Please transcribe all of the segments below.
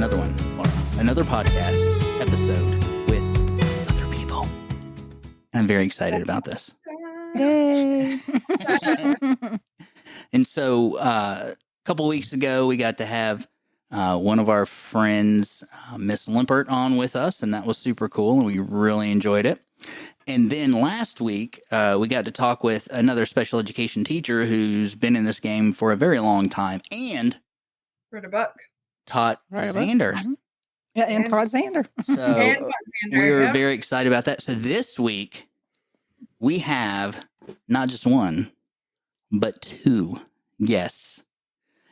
another one, or another podcast episode with other people. I'm very excited about this. Yay! And so a couple weeks ago, we got to have one of our friends, Miss Limpert, on with us, and that was super cool, and we really enjoyed it. And then last week, we got to talk with another special education teacher who's been in this game for a very long time and wrote a book. Taught Xander. Mm-hmm. Yeah, and Todd Xander. So we're very excited about that. So this week, we have not just one, but two guests.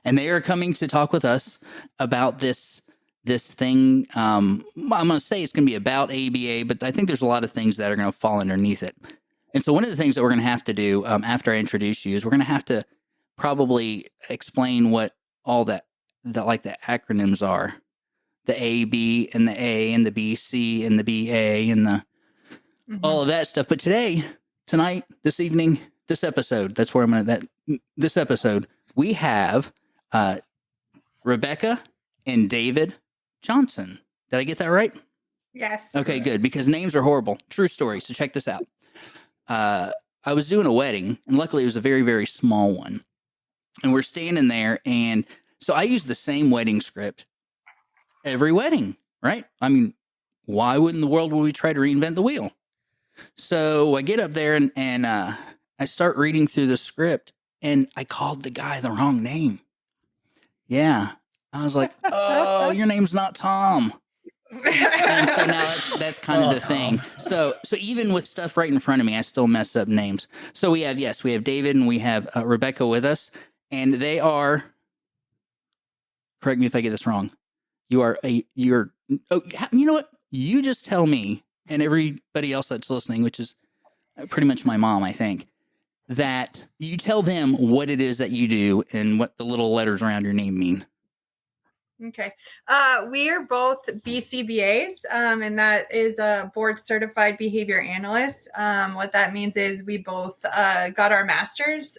And they are coming to talk with us about this thing. I'm going to say it's going to be about ABA, but I think there's a lot of things that are going to fall underneath it. And so one of the things that we're going to have to do after I introduce you is we're going to have to probably explain what all the acronyms are. The A, B, and the A, and the B, C, and the BA, and the all of that stuff. But tonight, this evening, this episode, that's where I'm going to, this episode, we have Rebecca and David Johnson. Did I get that right? Yes. Okay, good, because names are horrible. True story. So check this out. I was doing a wedding, and luckily it was a very, very small one. And we're standing there, and so I use the same wedding script every wedding, right? I mean, why wouldn't the world would we try to reinvent the wheel? So I get up there and I start reading through the script, and I called the guy the wrong name. Yeah. I was like, oh, your name's not Tom. And so now that's kind of the thing. So even with stuff right in front of me, I still mess up names. So we have David and we have Rebecca with us, and they are, correct me if I get this wrong. You know what? You just tell me and everybody else that's listening, which is pretty much my mom, I think, that you tell them what it is that you do and what the little letters around your name mean. Okay. We are both BCBAs, and that is a Board Certified Behavior Analysts. What that means is we both got our masters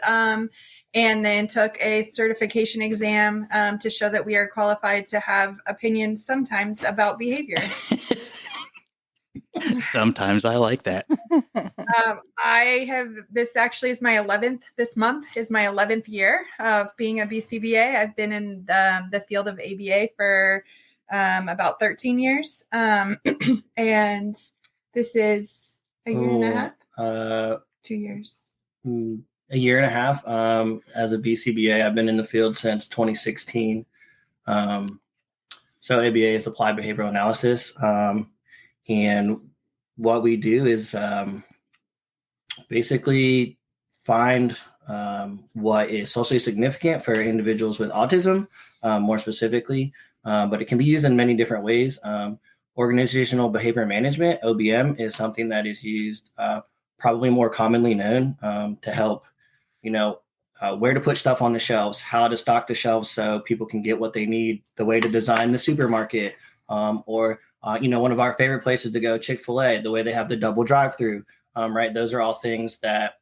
and then took a certification exam to show that we are qualified to have opinions sometimes about behavior. Sometimes I like that. This actually is my 11th, this month is my 11th year of being a BCBA. I've been in the field of ABA for about 13 years. And this is a year and a half? 2 years. A year and a half as a BCBA. I've been in the field since 2016. So ABA is Applied Behavioral Analysis. And what we do is basically find what is socially significant for individuals with autism, more specifically, but it can be used in many different ways. Organizational behavior management, OBM, is something that is used probably more commonly known to help, where to put stuff on the shelves, how to stock the shelves so people can get what they need, the way to design the supermarket, or one of our favorite places to go, Chick-fil-A, the way they have the double drive-through, right? Those are all things that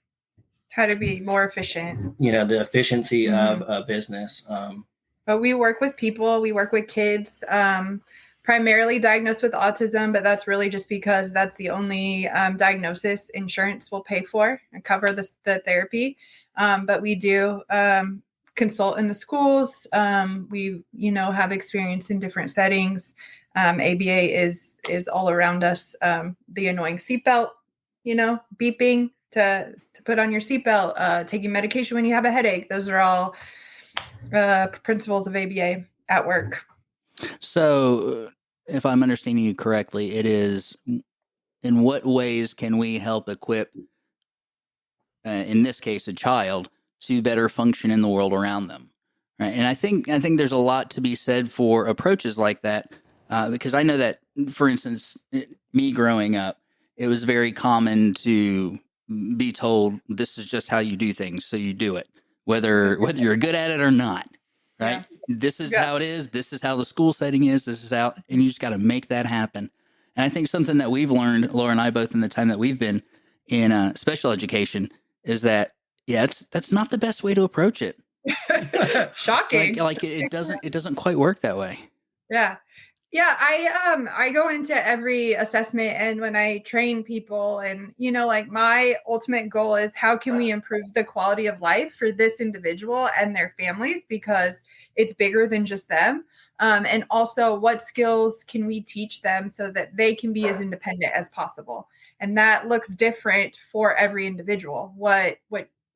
how to be more efficient. The efficiency of a business. But we work with people, we work with kids, primarily diagnosed with autism, but that's really just because that's the only diagnosis insurance will pay for and cover the therapy. But we do consult in the schools. We, have experience in different settings. ABA is all around us. The annoying seatbelt, beeping to put on your seatbelt, taking medication when you have a headache. Those are all principles of ABA at work. So if I'm understanding you correctly, it is, in what ways can we help equip, in this case, a child to better function in the world around them? Right. And I think there's a lot to be said for approaches like that. Because I know that, for instance, me growing up, it was very common to be told this is just how you do things, so you do it, whether you're good at it or not, right? Yeah. This is how it is. This is how the school setting is. This is how, and you just got to make that happen. And I think something that we've learned, Laura and I both, in the time that we've been in special education, is that that's not the best way to approach it. Shocking. Like it doesn't quite work that way. Yeah. Yeah, I go into every assessment, and when I train people, and like my ultimate goal is how can we improve the quality of life for this individual and their families, because it's bigger than just them. And also, what skills can we teach them so that they can be as independent as possible? And that looks different for every individual. What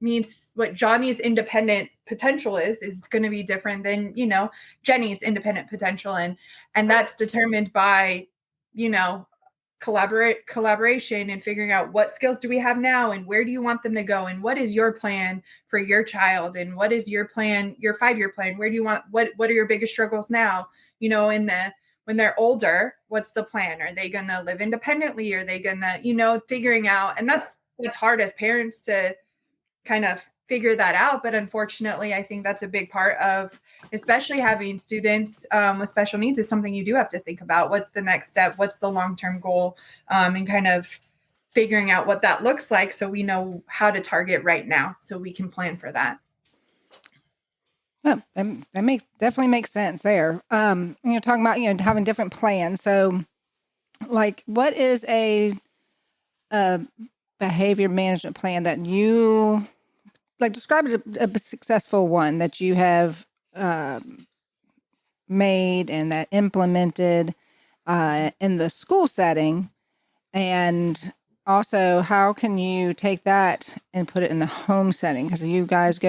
means what Johnny's independent potential is going to be different than Jenny's independent potential, and that's determined by collaboration and figuring out what skills do we have now and where do you want them to go, and what is your plan for your child, and what is your plan, your 5-year plan, where do you want, what are your biggest struggles now, when they're older, what's the plan? Are they going to live independently? Are they going to figuring out? And that's hard as parents to kind of figure that out. But unfortunately, I think that's a big part of, especially having students with special needs, is something you do have to think about. What's the next step? What's the long-term goal? And kind of figuring out what that looks like, so we know how to target right now, so we can plan for that. Yeah, that definitely makes sense there. You're talking about having different plans. So, like, what is a behavior management plan that you describe as a successful one that you have made and that implemented in the school setting, and also how can you take that and put it in the home setting, because you guys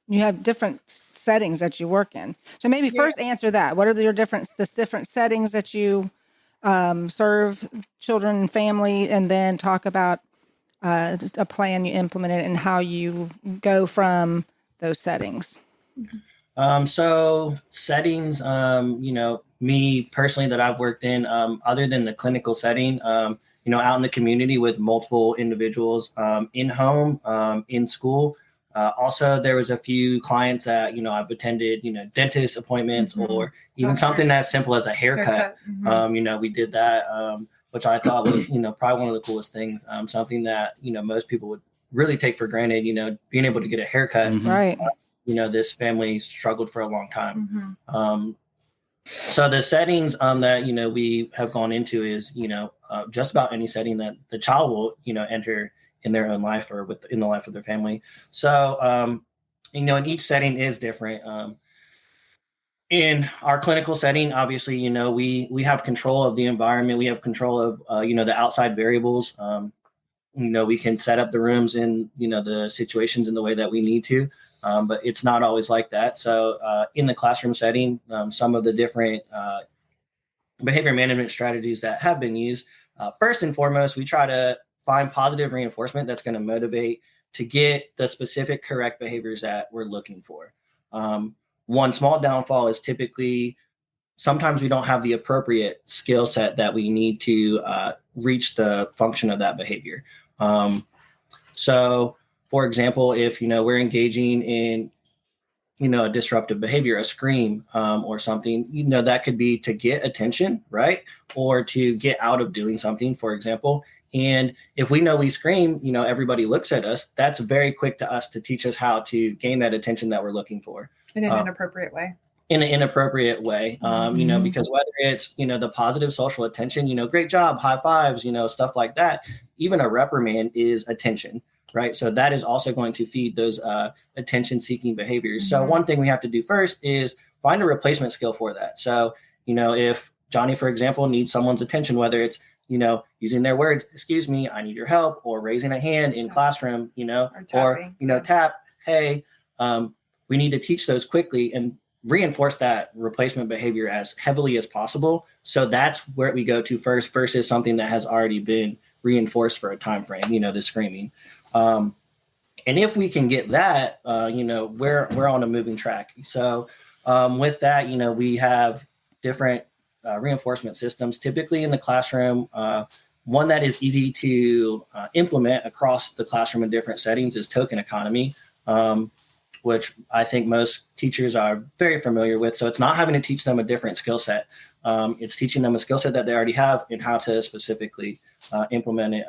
you have different settings that you work in. So maybe first answer that. What are the different settings that you serve children and family, and then talk about a plan you implemented and how you go from those settings. So settings, me personally that I've worked in, other than the clinical setting, out in the community with multiple individuals, in home, in school. Also, there was a few clients that, I've attended, dentist appointments, or even something as simple as a haircut. We did that, which I thought was, probably one of the coolest things. Something that, most people would really take for granted, being able to get a haircut. Right. This family struggled for a long time. So the settings that, we have gone into is, just about any setting that the child will, enter in their own life or in the life of their family. So, and each setting is different. In our clinical setting, obviously, we have control of the environment. We have control of, the outside variables. We can set up the rooms in, the situations in the way that we need to. But it's not always like that. So in the classroom setting, some of the different behavior management strategies that have been used, first and foremost, we try to find positive reinforcement that's going to motivate to get the specific correct behaviors that we're looking for. One small downfall is typically sometimes we don't have the appropriate skill set that we need to reach the function of that behavior. So, for example, if, we're engaging in, a disruptive behavior, a scream or something, that could be to get attention, right? Or to get out of doing something, for example. And if we know we scream, everybody looks at us, that's very quick to us to teach us how to gain that attention that we're looking for. In an inappropriate way. In an inappropriate way, because whether it's, the positive social attention, great job, high fives, stuff like that, even a reprimand is attention, right? So that is also going to feed those attention-seeking behaviors. So one thing we have to do first is find a replacement skill for that. So, if Johnny, for example, needs someone's attention, whether it's, using their words, excuse me, I need your help, or raising a hand in classroom, or tap, hey, we need to teach those quickly and reinforce that replacement behavior as heavily as possible. So that's where we go to first versus something that has already been reinforced for a time frame, the screaming. And if we can get that, we're on a moving track. So with that, we have different reinforcement systems, typically in the classroom. One that is easy to implement across the classroom in different settings is token economy. Which I think most teachers are very familiar with. So it's not having to teach them a different skill set. It's teaching them a skill set that they already have and how to specifically implement it.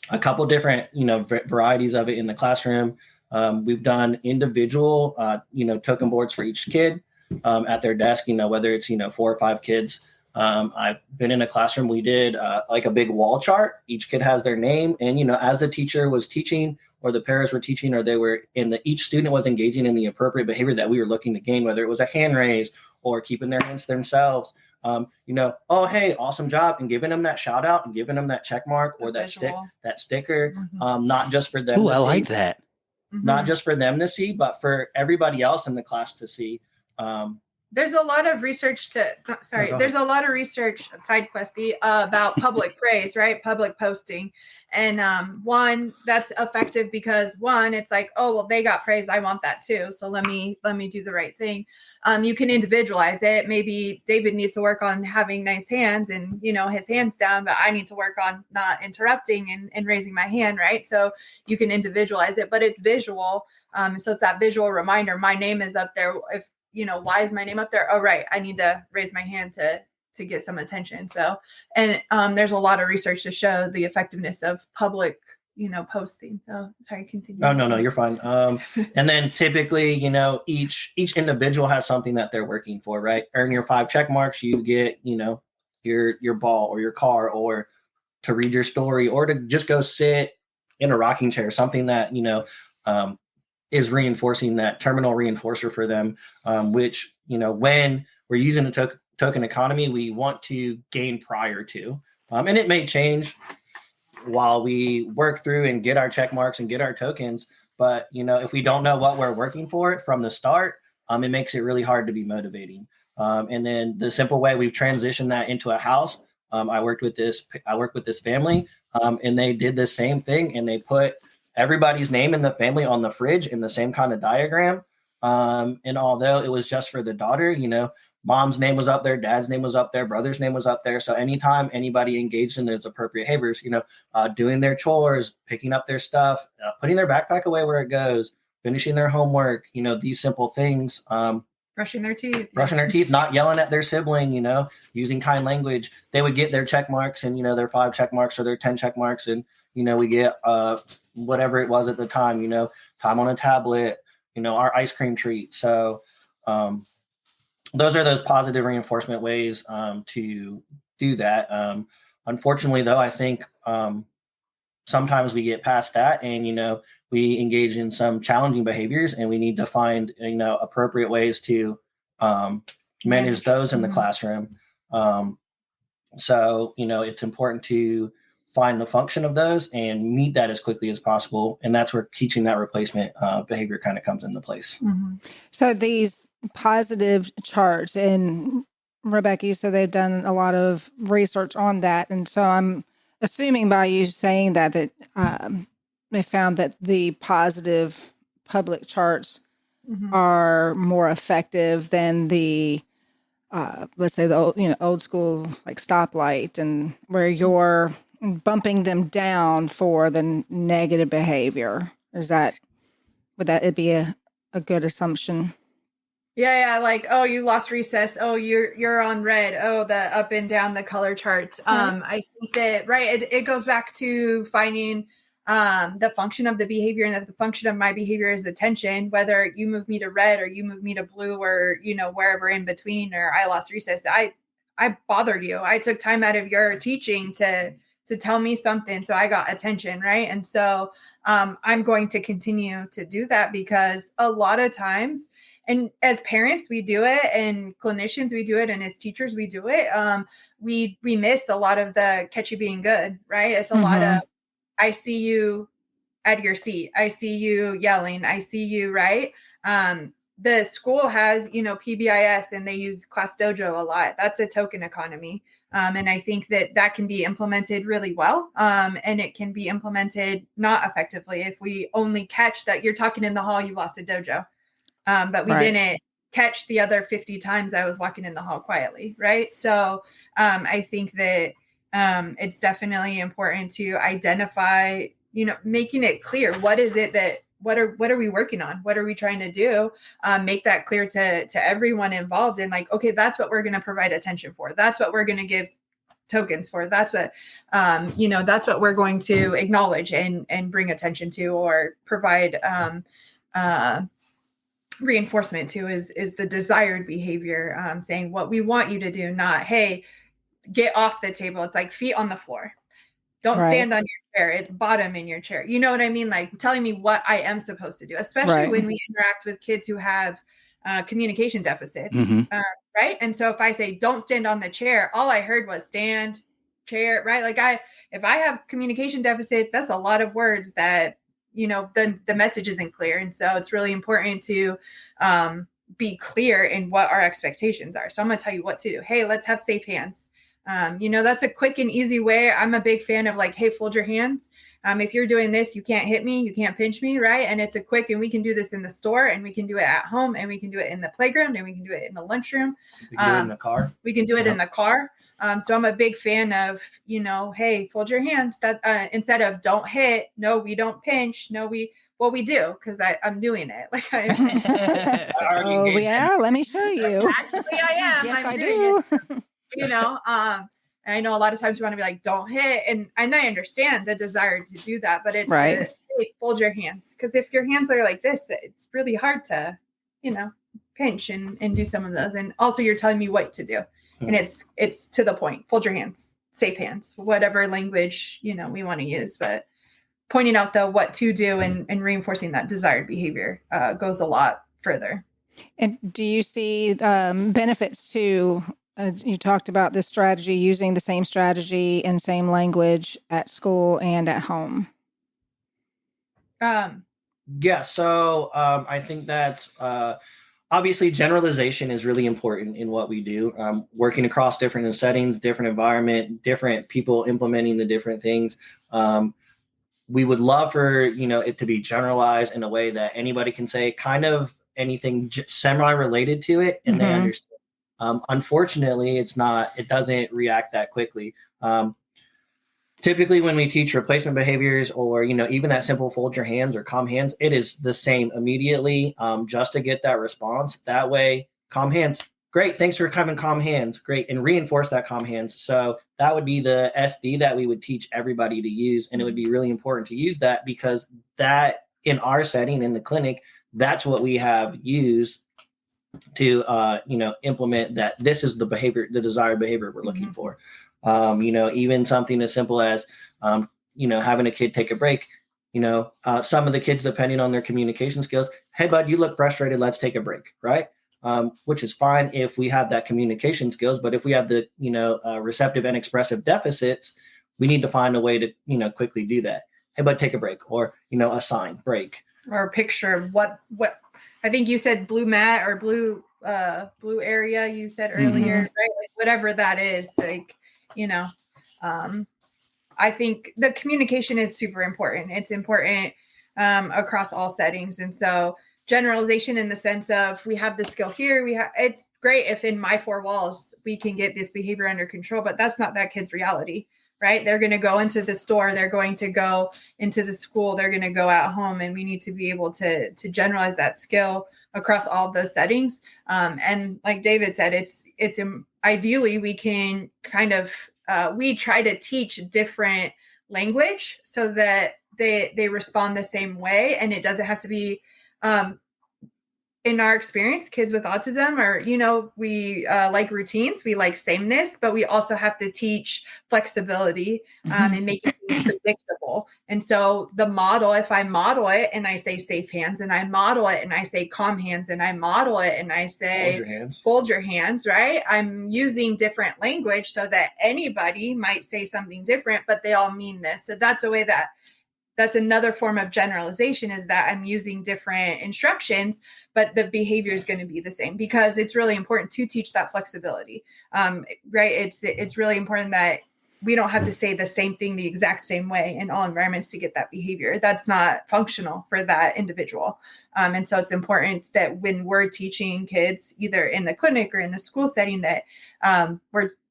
A couple different, varieties of it in the classroom. We've done individual, token boards for each kid. at their desk, whether it's, 4 or 5 kids. I've been in a classroom. We did like a big wall chart. Each kid has their name. And, as the teacher was teaching or the parents were teaching or they were each student was engaging in the appropriate behavior that we were looking to gain, whether it was a hand raise or keeping their hands to themselves, oh, hey, awesome job. And giving them that shout out and giving them that check mark or that sticker, not just for them. Ooh, I like that. Not just for them to see, but for everybody else in the class to see. There's a lot of research there's a lot of research, side questy, about public praise, right? Public posting. And one, that's effective because one, it's like, oh, well, they got praised. I want that too. So let me do the right thing. You can individualize it. Maybe David needs to work on having nice hands and, his hands down, but I need to work on not interrupting and raising my hand, right? So you can individualize it, but it's visual. So it's that visual reminder. My name is up there. If why is my name up there? Oh, right. I need to raise my hand to get some attention. So, and there's a lot of research to show the effectiveness of public, posting. So sorry, continue. No, you're fine. And then typically, each individual has something that they're working for, right? Earn your 5 check marks, you get, your ball or your car or to read your story or to just go sit in a rocking chair, something that, is reinforcing that terminal reinforcer for them, which, when we're using a token economy, we want to gain prior to. And it may change while we work through and get our check marks and get our tokens. But, if we don't know what we're working for from the start, it makes it really hard to be motivating. And then the simple way we've transitioned that into a house, I work with this family and they did the same thing and they put everybody's name in the family on the fridge in the same kind of diagram. And although it was just for the daughter, mom's name was up there, dad's name was up there, brother's name was up there. So anytime anybody engaged in those appropriate behaviors, doing their chores, picking up their stuff, putting their backpack away where it goes, finishing their homework, these simple things, brushing their teeth, not yelling at their sibling, using kind language, they would get their check marks and, their 5 check marks or their 10 check marks. And, we get whatever it was at the time, time on a tablet, our ice cream treat. So those are those positive reinforcement ways to do that. Unfortunately, though, I think sometimes we get past that and, we engage in some challenging behaviors and we need to find, appropriate ways to manage those in the classroom. So, it's important to find the function of those and meet that as quickly as possible. And that's where teaching that replacement behavior kind of comes into place. So these positive charts, and Rebecca, you said they've done a lot of research on that. And so I'm assuming by you saying that they found that the positive public charts are more effective than the let's say the old school like stoplight, and where you're bumping them down for the negative behavior. Would that be a good assumption? Yeah. Like, oh, you lost recess. Oh, you're on red. Oh, the up and down the color charts. I think that, right. It goes back to finding the function of the behavior, and that the function of my behavior is attention, whether you move me to red or you move me to blue or, wherever in between, or I lost recess. I bothered you. I took time out of your teaching to tell me something. So I got attention. Right. And so I'm going to continue to do that because a lot of times, and as parents, we do it, and clinicians, we do it, and as teachers, we do it. We miss a lot of the catchy being good, right? It's a lot of, I see you at your seat. I see you yelling. I see you, right? The school has, PBIS, and they use Class Dojo a lot. That's a token economy. And I think that can be implemented really well. And it can be implemented not effectively if we only catch that you're talking in the hall, you lost a dojo. But we didn't catch the other 50 times I was walking in the hall quietly. Right. So I think that it's definitely important to identify, making it clear. What is it that, what are we working on? What are we trying to do? Make that clear to everyone involved, and like, okay, that's what we're going to provide attention for. That's what we're going to give tokens for. That's what, that's what we're going to acknowledge and bring attention to, or provide reinforcement too is the desired behavior, saying what we want you to do, not, hey, get off the table. It's like feet on the floor. Don't stand on your chair. It's bottom in your chair. You know what I mean? Like telling me what I am supposed to do, especially when we interact with kids who have communication deficits, right? And so if I say, don't stand on the chair, all I heard was stand, chair, right? Like if I have communication deficit, that's a lot of words that, the message isn't clear. And so it's really important to be clear in what our expectations are. So I'm going to tell you what to do. Hey, let's have safe hands. That's a quick and easy way. I'm a big fan of like, hey, fold your hands. If you're doing this, you can't hit me, you can't pinch me, right? And it's a quick, and we can do this in the store, and we can do it at home, and we can do it in the playground, and we can do it in the lunchroom. We can do it in the car. We can do it in the car. So I'm a big fan of, hey, fold your hands. That instead of don't hit, no, we don't pinch, no, we do, because I'm doing it. Like oh yeah, let me show you. Actually, I am. Yes, I do. And I know a lot of times you want to be like, don't hit. And I understand the desire to do that, but it's right. Hey, fold your hands. Because if your hands are like this, it's really hard to, pinch and do some of those. And also you're telling me what to do. And it's to the point. Fold your hands, safe hands, whatever language, we want to use. But pointing out the what to do and reinforcing that desired behavior goes a lot further. And do you see benefits to, you talked about this strategy, using the same strategy and same language at school and at home? Yeah, so I think that's obviously generalization is really important in what we do. Working across different settings, different environment, different people implementing the different things. We would love for it to be generalized in a way that anybody can say kind of anything semi-related to it, and they understand. Unfortunately, it doesn't react that quickly. Typically when we teach replacement behaviors or, even that simple fold your hands or calm hands, it is the same immediately, just to get that response. That way, calm hands. Great. Thanks for coming. Calm hands. Great. And reinforce that calm hands. So that would be the SD that we would teach everybody to use. And it would be really important to use that, because that in our setting in the clinic, that's what we have used to, implement that. This is the behavior, the desired behavior we're looking for. Even something as simple as, having a kid take a break. Some of the kids, depending on their communication skills, hey, bud, you look frustrated. Let's take a break. Right. Which is fine if we have that communication skills. But if we have the, receptive and expressive deficits, we need to find a way to, quickly do that. Hey, bud, take a break, or, a sign, break. Or a picture of what I think you said, blue mat or blue area you said earlier, right? Like whatever that is, like, I think the communication is super important. It's important across all settings. And so generalization in the sense of we have the skill here, it's great if in my four walls we can get this behavior under control, but that's not that kid's reality, right? They're going to go into the store, they're going to go into the school, they're going to go at home, and we need to be able to generalize that skill across all of those settings. And like David said, it's ideally we can kind of we try to teach different language so that they respond the same way, and it doesn't have to be in our experience, kids with autism are, we like routines, we like sameness, but we also have to teach flexibility and make it predictable. And so the model, if I model it and I say safe hands, and I model it and I say calm hands, and I model it and I say fold your hands, right? I'm using different language so that anybody might say something different, but they all mean this. So that's a way that's another form of generalization, is that I'm using different instructions, but the behavior is going to be the same, because it's really important to teach that flexibility, right? It's really important that we don't have to say the same thing the exact same way in all environments to get that behavior. That's not functional for that individual. And so it's important that when we're teaching kids, either in the clinic or in the school setting, that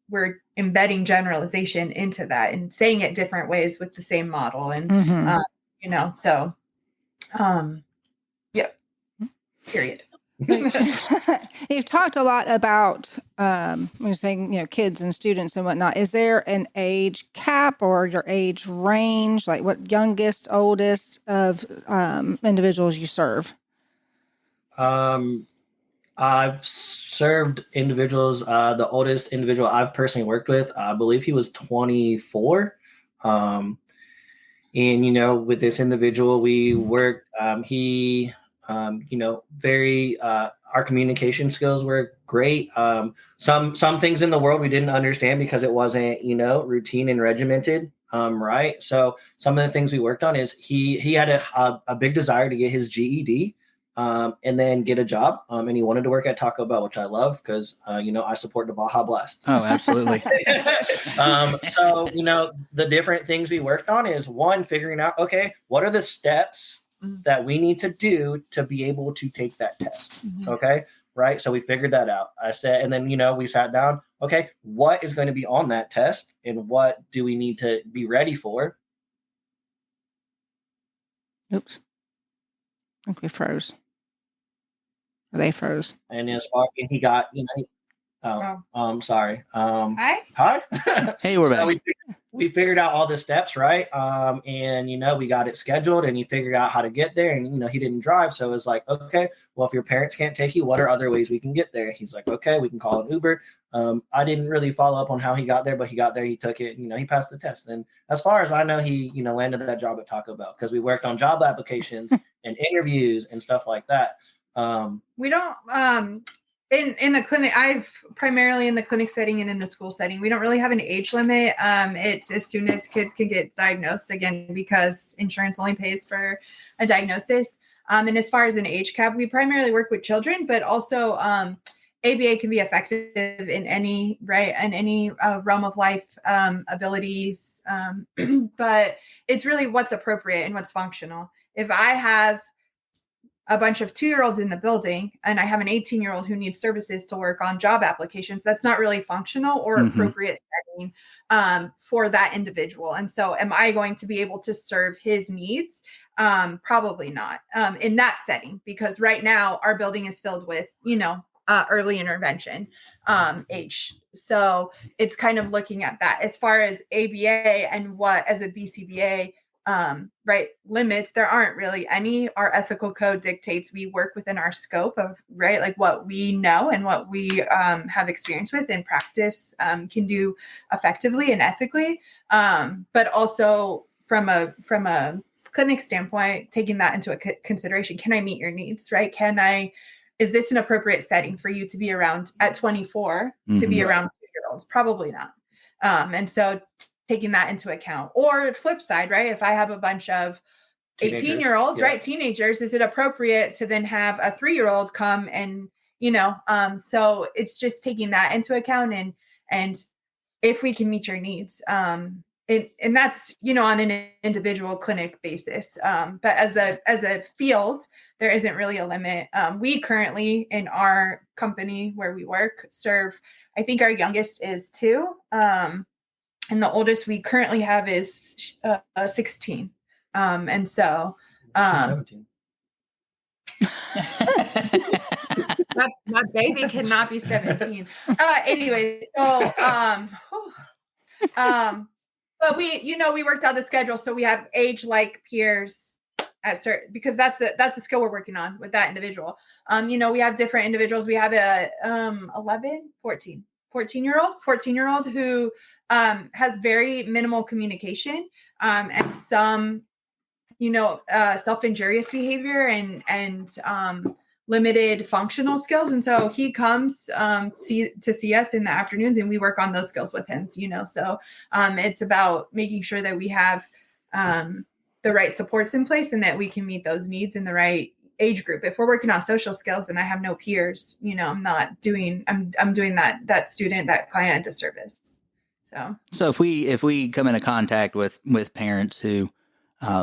we're embedding generalization into that and saying it different ways with the same model. And, yeah, period. You've talked a lot about, you're saying, kids and students and whatnot. Is there an age cap or your age range? Like what youngest, oldest of individuals you serve? I've served individuals. The oldest individual I've personally worked with, I believe he was 24. And with this individual, we worked. Very. Our communication skills were great. Some things in the world we didn't understand because it wasn't routine and regimented. Right. So some of the things we worked on is he had a big desire to get his GED. And then get a job. And he wanted to work at Taco Bell, which I love because, I support the Baja Blast. Oh, absolutely. So, the different things we worked on is one, figuring out, okay, what are the steps that we need to do to be able to take that test? Mm-hmm. Okay. Right. So we figured that out. I said, and then, we sat down, okay, what is going to be on that test and what do we need to be ready for? Oops. I think we froze. They froze. And as far as he got, sorry. Hi. Hey, we're So back. we figured out all the steps, right? And we got it scheduled, and he figured out how to get there. And he didn't drive, so it was like, okay, well, if your parents can't take you, what are other ways we can get there? He's like, okay, we can call an Uber. I didn't really follow up on how he got there, but he got there, he took it, he passed the test. And as far as I know, he landed that job at Taco Bell because we worked on job applications and interviews and stuff like that. We don't in the clinic, I've primarily in the clinic setting and in the school setting, we don't really have an age limit. It's as soon as kids can get diagnosed, again, because insurance only pays for a diagnosis. And as far as an age cap, we primarily work with children, but also ABA can be effective in any realm of life, abilities. But it's really what's appropriate and what's functional. If I have a bunch of 2-year-olds in the building and I have an 18-year-old who needs services to work on job applications, that's not really functional or appropriate setting for that individual. And so am I going to be able to serve his needs? Probably not in that setting, because right now our building is filled with, early intervention age. So it's kind of looking at that as far as ABA and what as a BCBA limits, there aren't really any. Our ethical code dictates we work within our scope of like what we know and what we have experience with in practice can do effectively and ethically, but also from a clinic standpoint, taking that into consideration. Can I meet your needs? Right? Is this an appropriate setting for you to be around at 24 to be around 2-year-olds? Probably not. And so taking that into account. Or flip side, right? If I have a bunch of 18-year-olds, right? Teenagers, is it appropriate to then have a 3-year-old come and, so it's just taking that into account and if we can meet your needs. And that's, on an individual clinic basis. But as a field, there isn't really a limit. We currently in our company where we work serve, I think our youngest is 2. And the oldest we currently have is 16. And so She's 17. my baby cannot be 17. Anyway, so but we worked out the schedule, so we have age like peers at certain, because that's the skill we're working on with that individual. We have different individuals. We have a 14-year-old who has very minimal communication and some self-injurious behavior and limited functional skills. And so he comes to see us in the afternoons and we work on those skills with him, so it's about making sure that we have the right supports in place and that we can meet those needs in the right age group. If we're working on social skills and I have no peers, I'm doing that student, that client a disservice. So if we come into contact with parents who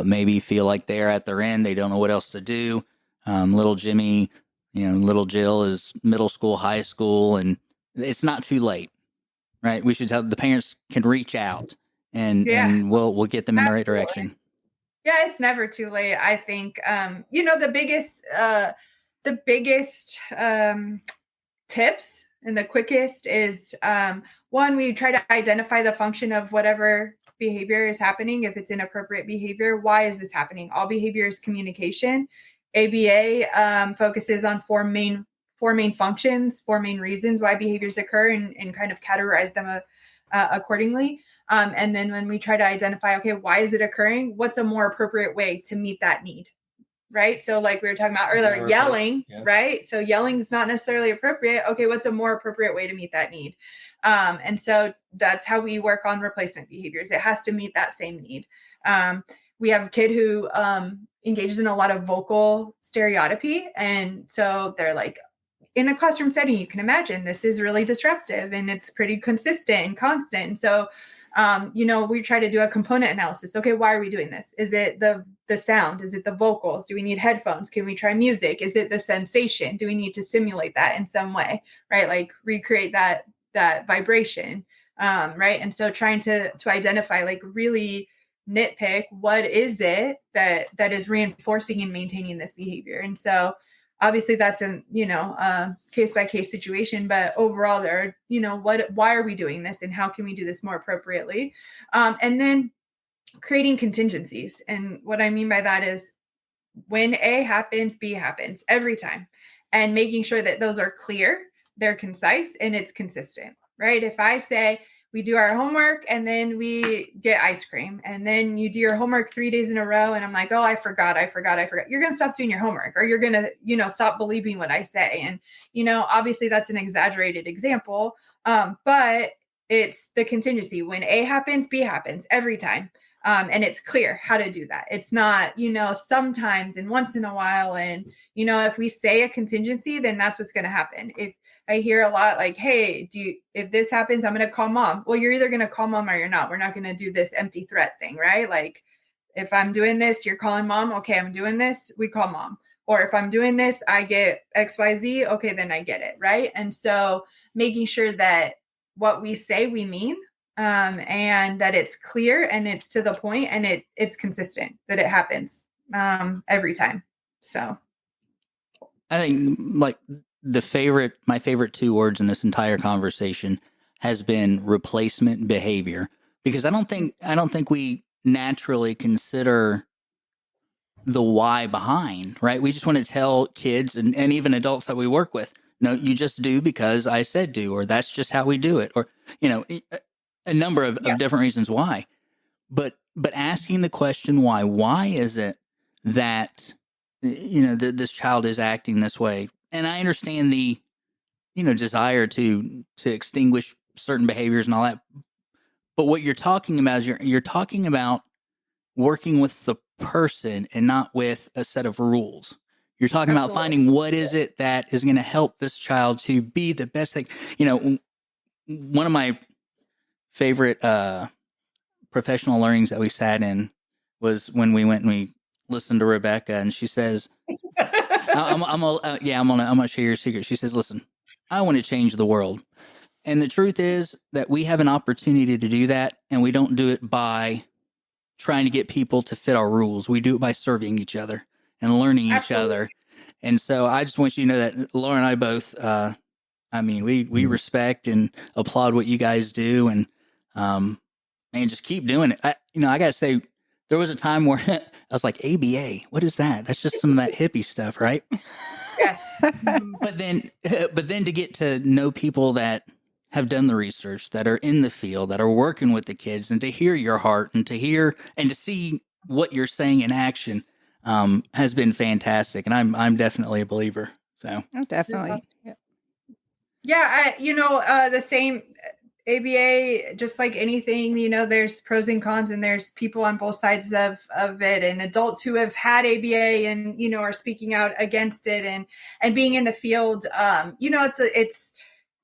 maybe feel like they're at their end, they don't know what else to do. Little Jimmy, little Jill is middle school, high school, and it's not too late, right? We should have the parents can reach out and we'll get them in the right direction. Yeah, it's never too late. I think the biggest tips and the quickest is one, we try to identify the function of whatever behavior is happening. If it's inappropriate behavior, why is this happening? All behavior is communication. ABA focuses on four main functions, four main reasons why behaviors occur, and kind of categorize them accordingly. And then when we try to identify, okay, why is it occurring? What's a more appropriate way to meet that need? Right. So like we were talking about earlier, yelling, right? So yelling is not necessarily appropriate. Okay, what's a more appropriate way to meet that need? And so that's how we work on replacement behaviors. It has to meet that same need. We have a kid who engages in a lot of vocal stereotypy. And so they're like, in a classroom setting, you can imagine this is really disruptive and it's pretty consistent and constant. And so, we try to do a component analysis. Okay, why are we doing this? Is it the sound? Is it the vocals? Do we need headphones? Can we try music? Is it the sensation? Do we need to simulate that in some way? Right? Like recreate that vibration. Right. And so trying to identify, like really nitpick, what is it that is reinforcing and maintaining this behavior? And so obviously that's a case by case situation, but overall there are, why are we doing this and how can we do this more appropriately? And then creating contingencies. And what I mean by that is when A happens, B happens every time, and making sure that those are clear, they're concise, and it's consistent, right? If I say, we do our homework and then we get ice cream, and then you do your homework 3 days in a row, and I'm like, oh, I forgot. You're going to stop doing your homework, or you're going to, stop believing what I say. And, obviously that's an exaggerated example, but it's the contingency. When A happens, B happens every time. And it's clear how to do that. It's not, sometimes and once in a while. And, if we say a contingency, then that's what's going to happen. If I hear a lot like, hey, if this happens, I'm going to call mom. Well, you're either going to call mom or you're not. We're not going to do this empty threat thing, right? Like if I'm doing this, you're calling mom. Okay, I'm doing this. We call mom. Or if I'm doing this, I get XYZ. Okay, then I get it. Right. And so making sure that what we say, we mean, and that it's clear and it's to the point and it's consistent, that it happens every time. So I think like my favorite two words in this entire conversation has been replacement behavior, because I don't think we naturally consider the why behind, right? We just want to tell kids and even adults that we work with, no, you just do because I said do, or that's just how we do it, or, a number of different reasons why. But asking the question why is it that, this child is acting this way? And I understand the, desire to extinguish certain behaviors and all that. But what you're talking about is you're talking about working with the person and not with a set of rules. You're talking about finding what is it that is going to help this child to be the best thing. One of my favorite professional learnings that we sat in was when we went and we listened to Rebecca, and she says, I'm gonna share your secret. She says, listen, I want to change the world. And the truth is that we have an opportunity to do that, and we don't do it by trying to get people to fit our rules. We do it by serving each other and learning each other. And so I just want you to know that Laura and I both, we respect and applaud what you guys do, and just keep doing it. I got to say, there was a time where I was like, ABA, what is that? That's just some of that hippie stuff, right? Yeah. But then to get to know people that have done the research, that are in the field, that are working with the kids, and to hear your heart and to hear and to see what you're saying in action has been fantastic. And I'm definitely a believer. So definitely. Yeah. The same ABA, just like anything, there's pros and cons, and there's people on both sides of it, and adults who have had ABA and, are speaking out against it, and being in the field,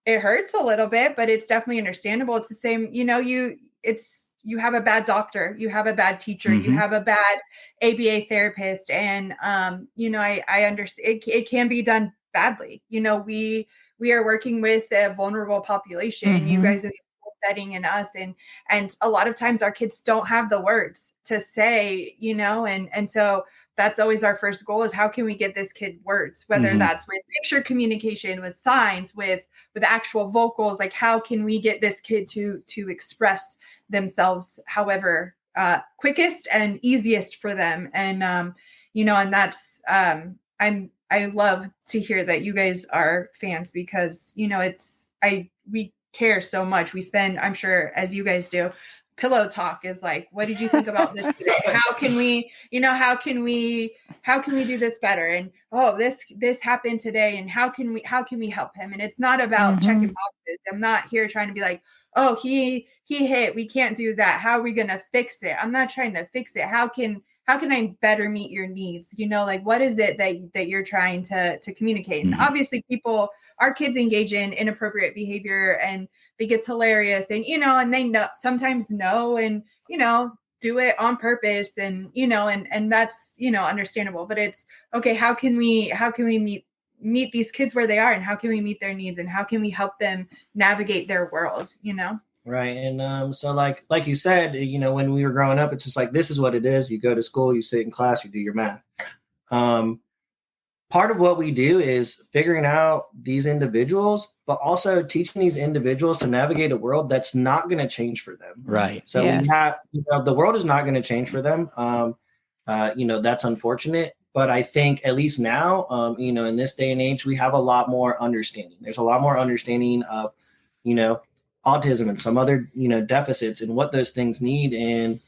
it hurts a little bit, but it's definitely understandable. It's the same, you have a bad doctor, you have a bad teacher, you have a bad ABA therapist. And, I understand it can be done badly. We are working with a vulnerable population, you guys in the school setting and us. And a lot of times our kids don't have the words to say, and so that's always our first goal, is how can we get this kid words, whether that's with picture communication, with signs, with actual vocals, like how can we get this kid to express themselves however quickest and easiest for them. And and that's, I love to hear that you guys are fans because, we care so much. We spend, I'm sure, as you guys do, pillow talk is like, what did you think about this today? How can we, how can we do this better? And, oh, this happened today. And how can we help him? And it's not about checking boxes. I'm not here trying to be like, oh, he hit, we can't do that. How are we going to fix it? I'm not trying to fix it. How can I better meet your needs? Like, what is it that you're trying to communicate? And obviously our kids engage in inappropriate behavior and think it's hilarious and, and they sometimes know, and, do it on purpose and, and that's, understandable, but it's okay. How can we meet these kids where they are, and how can we meet their needs, and how can we help them navigate their world, Right. And so like you said, when we were growing up, it's just like, this is what it is. You go to school, you sit in class, you do your math. Part of what we do is figuring out these individuals, but also teaching these individuals to navigate a world that's not going to change for them. Right. So Yes. we have, the world is not going to change for them. That's unfortunate. But I think at least now, in this day and age, we have a lot more understanding. There's a lot more understanding of, autism and some other, deficits and what those things need. And,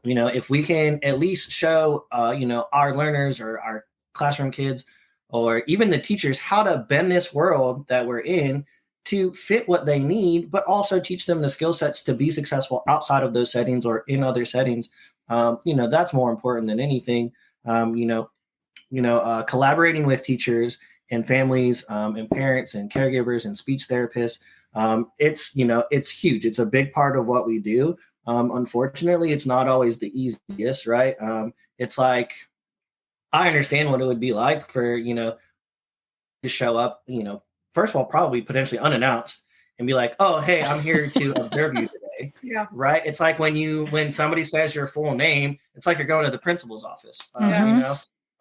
if we can at least show, our learners or our classroom kids or even the teachers how to bend this world that we're in to fit what they need, but also teach them the skill sets to be successful outside of those settings or in other settings. That's more important than anything. Collaborating with teachers and families and parents and caregivers and speech therapists. It's huge. It's a big part of what we do. Unfortunately, it's not always the easiest, right? It's like, I understand what it would be like for, to show up, first of all, probably potentially unannounced and be like, oh, hey, I'm here to observe you today. Yeah. Right. It's like when somebody says your full name, it's like you're going to the principal's office.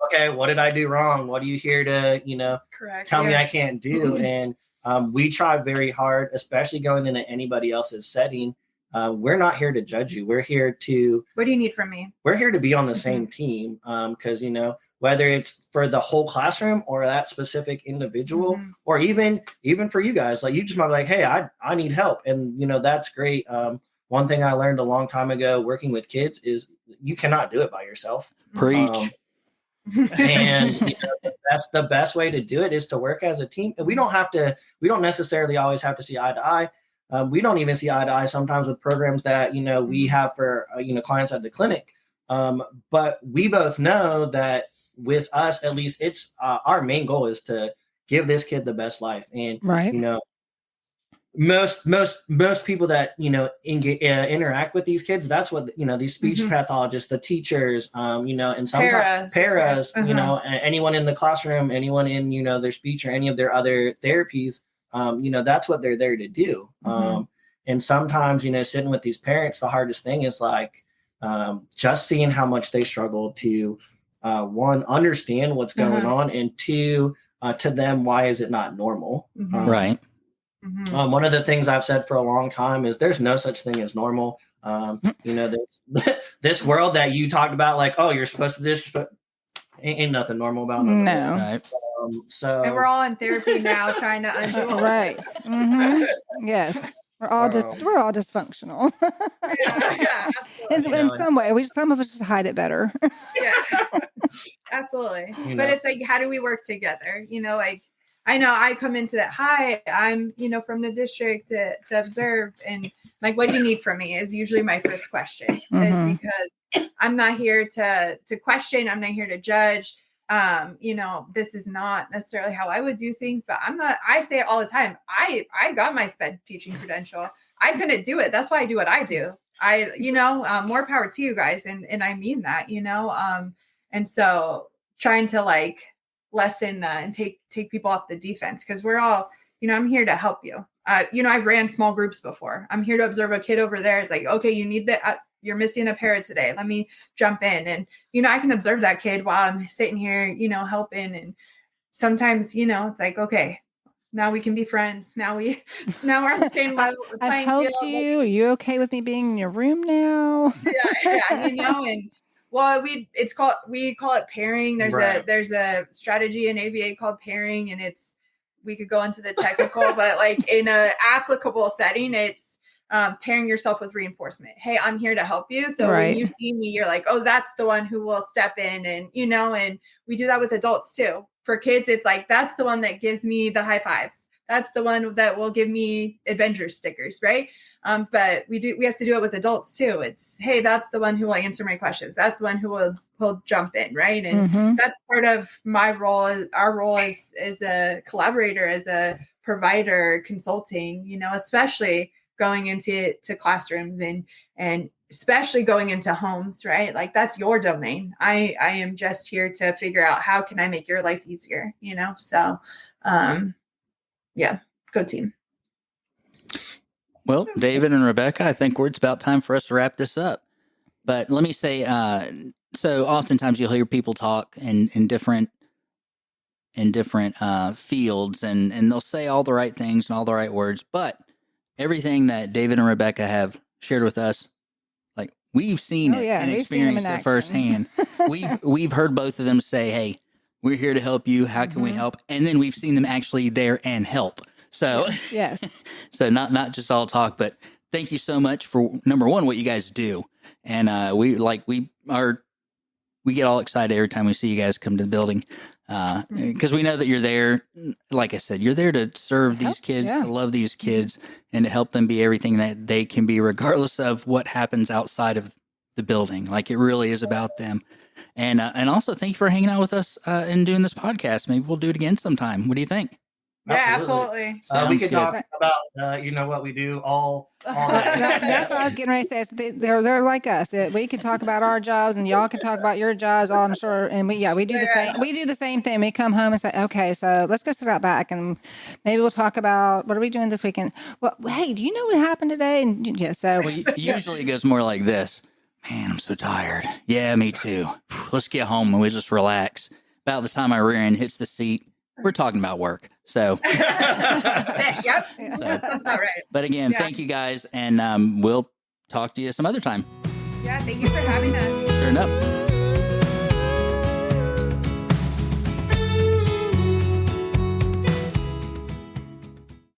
Okay, what did I do wrong? What are you here to, Correct. tell me I can't do? And we try very hard, especially going into anybody else's setting. We're not here to judge you. We're here to. What do you need from me? We're here to be on the same team because, whether it's for the whole classroom or that specific individual, or even for you guys, like you just might be like, hey, I need help. And, that's great. One thing I learned a long time ago working with kids is you cannot do it by yourself. Preach. And that's the best way to do it is to work as a team. And we don't necessarily always have to see eye to eye. We don't even see eye to eye sometimes with programs that, we have for, clients at the clinic. But we both know that with us, at least it's our main goal is to give this kid the best life. And, Right. most people that, interact with these kids, that's what, these speech pathologists, the teachers, and sometimes paras, anyone in the classroom, anyone in, their speech or any of their other therapies, that's what they're there to do. And sometimes, sitting with these parents, the hardest thing is like just seeing how much they struggle to, one, understand what's going on, and two, to them, why is it not normal? Right. One of the things I've said for a long time is there's no such thing as normal. This world that you talked about, like, oh, you're supposed to this, but ain't nothing normal about it. No. Right. And we're all in therapy now trying to undo all Right. Yes. We're all dysfunctional. Yeah, absolutely. in some way. Some of us just hide it better. Yeah, absolutely. But it's like, how do we work together? Like, I know I come into that. Hi, I'm, from the district to observe, and like, what do you need from me is usually my first question, is because I'm not here to question. I'm not here to judge. This is not necessarily how I would do things, but I say it all the time. I got my SPED teaching credential. I couldn't do it. That's why I do what I do. More power to you guys. And I mean that, and so trying to like lessen and take people off the defense. Cause we're all, I'm here to help you. I've ran small groups before. I'm here to observe a kid over there. It's like, okay, you need that. You're missing a para today. Let me jump in. And, I can observe that kid while I'm sitting here, helping. And sometimes, it's like, okay, now we can be friends. Now we're on the same level. I've helped you. Are you okay with me being in your room now? Yeah. And Well, we call it pairing. There's a strategy in ABA called pairing, and we could go into the technical, but like in a applicable setting, it's pairing yourself with reinforcement. Hey, I'm here to help you. So when you see me, you're like, oh, that's the one who will step in, and and we do that with adults too. For kids, it's like, that's the one that gives me the high fives. That's the one that will give me Avengers stickers, right? But we have to do it with adults too. It's, hey, that's the one who will answer my questions. That's the one who will jump in, right? And that's part of my role, our role as a collaborator, as a provider, consulting, especially going into classrooms and especially going into homes, right? Like, that's your domain. I am just here to figure out how can I make your life easier, So, yeah, go team. Well, David and Rebecca, I think it's about time for us to wrap this up. But let me say, so oftentimes you'll hear people talk in different fields, and they'll say all the right things and all the right words, but everything that David and Rebecca have shared with us, like, we've seen it and experienced it firsthand. We've heard both of them say, hey, we're here to help you. How can we help? And then we've seen them actually there and help. So yes. So not just all talk, but thank you so much for, number one, what you guys do. And we get all excited every time we see you guys come to the building. Because we know that you're there. Like I said, you're there to serve these kids, to love these kids, and to help them be everything that they can be, regardless of what happens outside of the building. Like, it really is about them. And also, thank you for hanging out with us and doing this podcast. Maybe we'll do it again sometime. What do you think? Yeah, absolutely. We could talk about what we do all day. That's what I was getting ready to say. They're like us. We can talk about our jobs, and y'all can talk about your jobs. I'm sure, and we do the same. We do the same thing. We come home and say, okay, so let's go sit out back, and maybe we'll talk about what are we doing this weekend. Well, hey, do you know what happened today? And Usually it goes more like this. Man, I'm so tired. Yeah, me too. Let's get home and we just relax. About the time my rear end hits the seat, we're talking about work. So, yep, that's about right. But again, thank you guys, and we'll talk to you some other time. Yeah, thank you for having us. Sure enough.